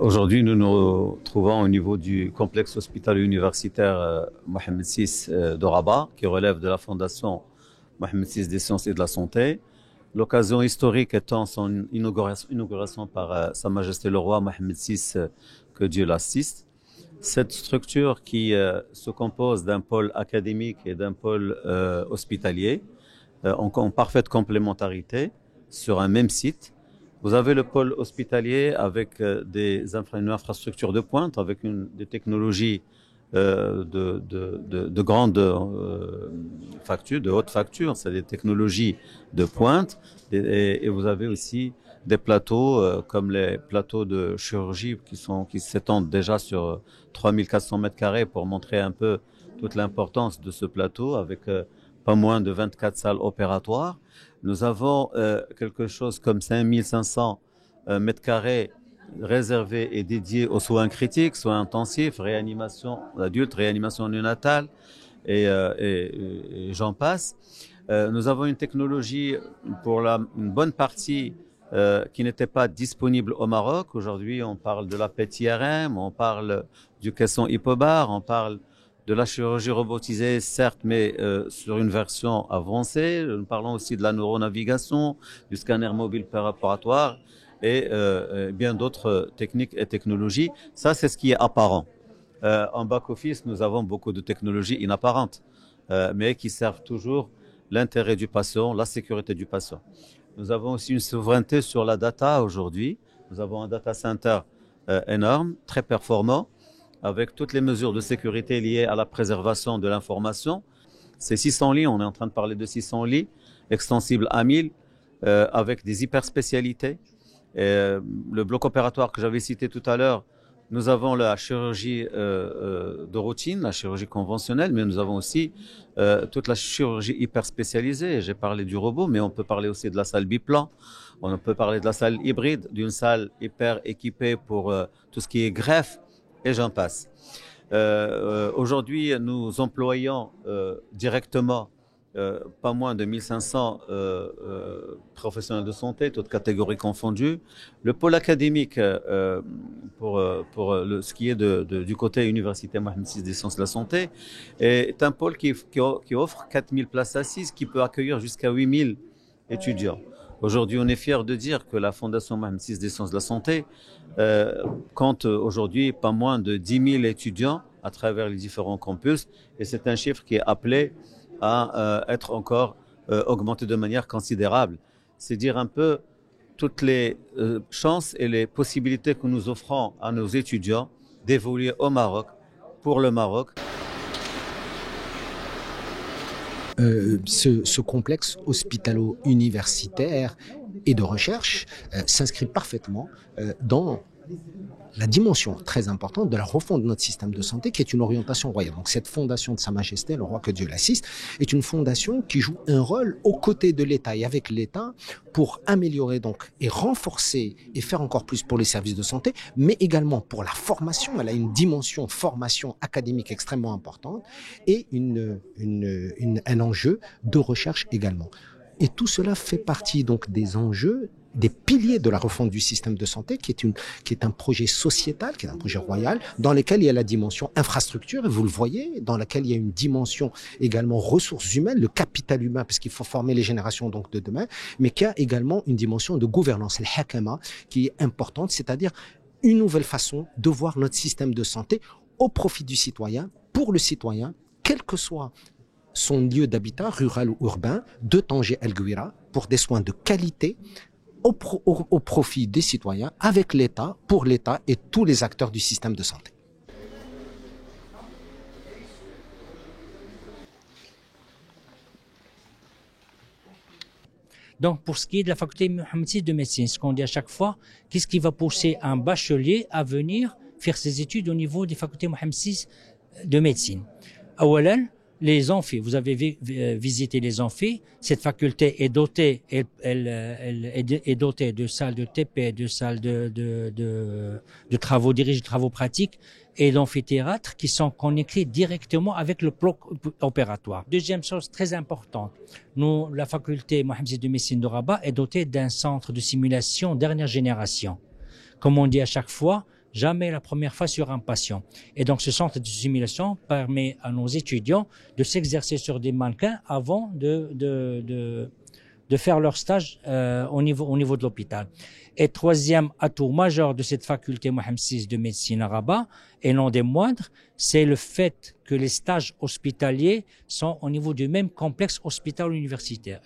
Aujourd'hui, nous nous trouvons au niveau du complexe hospitalo-universitaire Mohamed VI de Rabat, qui relève de la fondation Mohamed VI des sciences et de la santé. L'occasion historique étant son inauguration par Sa Majesté le Roi Mohamed VI, que Dieu l'assiste. Cette structure qui se compose d'un pôle académique et d'un pôle hospitalier, en parfaite complémentarité, sur un même site. Vous avez le pôle hospitalier avec une infrastructure de pointe, avec des technologies de grande facture, de haute facture, c'est des technologies de pointe, et vous avez aussi des plateaux comme les plateaux de chirurgie qui s'étendent déjà sur 3400 mètres carrés pour montrer un peu toute l'importance de ce plateau avec pas moins de 24 salles opératoires. Nous avons quelque chose comme 5500 mètres carrés réservés et dédiés aux soins critiques, soins intensifs, réanimation adultes, réanimation néonatale et j'en passe. Nous avons une technologie pour une bonne partie qui n'était pas disponible au Maroc. Aujourd'hui, on parle de la PET-IRM, on parle du caisson hypobar, on parle de la chirurgie robotisée, certes, mais sur une version avancée. Nous parlons aussi de la neuronavigation, du scanner mobile préopératoire et bien d'autres techniques et technologies. Ça, c'est ce qui est apparent. En back-office, nous avons beaucoup de technologies inapparentes, mais qui servent toujours l'intérêt du patient, la sécurité du patient. Nous avons aussi une souveraineté sur la data aujourd'hui. Nous avons un data center énorme, très performant, avec toutes les mesures de sécurité liées à la préservation de l'information. C'est 600 lits, on est en train de parler de 600 lits, extensibles à 1000, avec des hyperspécialités. Le bloc opératoire que j'avais cité tout à l'heure, nous avons la chirurgie de routine, la chirurgie conventionnelle, mais nous avons aussi toute la chirurgie hyperspécialisée. J'ai parlé du robot, mais on peut parler aussi de la salle biplan, on peut parler de la salle hybride, d'une salle hyper équipée pour tout ce qui est greffe, et j'en passe. Aujourd'hui, nous employons directement pas moins de 1500 professionnels de santé, toutes catégories confondues. Le pôle académique, pour ce qui est du côté université Mohamed VI des sciences de la santé, est un pôle qui offre 4000 places assises, qui peut accueillir jusqu'à 8000 étudiants. Aujourd'hui, on est fiers de dire que la Fondation Mohamed VI des sciences de la santé compte aujourd'hui pas moins de 10 000 étudiants à travers les différents campus, et c'est un chiffre qui est appelé à être encore augmenté de manière considérable. C'est dire un peu toutes les chances et les possibilités que nous offrons à nos étudiants d'évoluer au Maroc, pour le Maroc. Ce complexe hospitalo-universitaire et de recherche s'inscrit parfaitement dans la dimension très importante de la refonte de notre système de santé, qui est une orientation royale. Donc cette fondation de Sa Majesté, le roi que Dieu l'assiste, est une fondation qui joue un rôle aux côtés de l'État et avec l'État pour améliorer donc et renforcer et faire encore plus pour les services de santé, mais également pour la formation. Elle a une dimension formation académique extrêmement importante et un enjeu de recherche également. Et tout cela fait partie donc des enjeux, des piliers de la refonte du système de santé, qui est un projet sociétal, qui est un projet royal, dans lequel il y a la dimension infrastructure, et vous le voyez, dans laquelle il y a une dimension également ressources humaines, le capital humain, parce qu'il faut former les générations donc de demain, mais qui a également une dimension de gouvernance, le hakama, qui est importante, c'est-à-dire une nouvelle façon de voir notre système de santé au profit du citoyen, pour le citoyen, quel que soit son lieu d'habitat, rural ou urbain, de Tanger El Gouira, pour des soins de qualité, au profit des citoyens, avec l'État, pour l'État et tous les acteurs du système de santé. Donc, pour ce qui est de la faculté Mohamed VI de médecine, ce qu'on dit à chaque fois, qu'est-ce qui va pousser un bachelier à venir faire ses études au niveau des facultés Mohamed VI de médecine? أولاً, les amphis. Vous avez visité les amphis. Cette faculté est dotée, elle est dotée de salles de TP, de salles de travaux dirigés, de travaux pratiques et d'amphithéâtres qui sont connectés directement avec le bloc opératoire. Deuxième chose très importante, nous, la faculté Mohamed VI de médecine de Rabat est dotée d'un centre de simulation dernière génération. Comme on dit à chaque fois, jamais la première fois sur un patient. Et donc, ce centre de simulation permet à nos étudiants de s'exercer sur des mannequins avant de faire leur stage au niveau de l'hôpital. Et troisième atout majeur de cette faculté Mohamed VI de médecine à Rabat, et non des moindres, c'est le fait que les stages hospitaliers sont au niveau du même complexe hospital universitaire.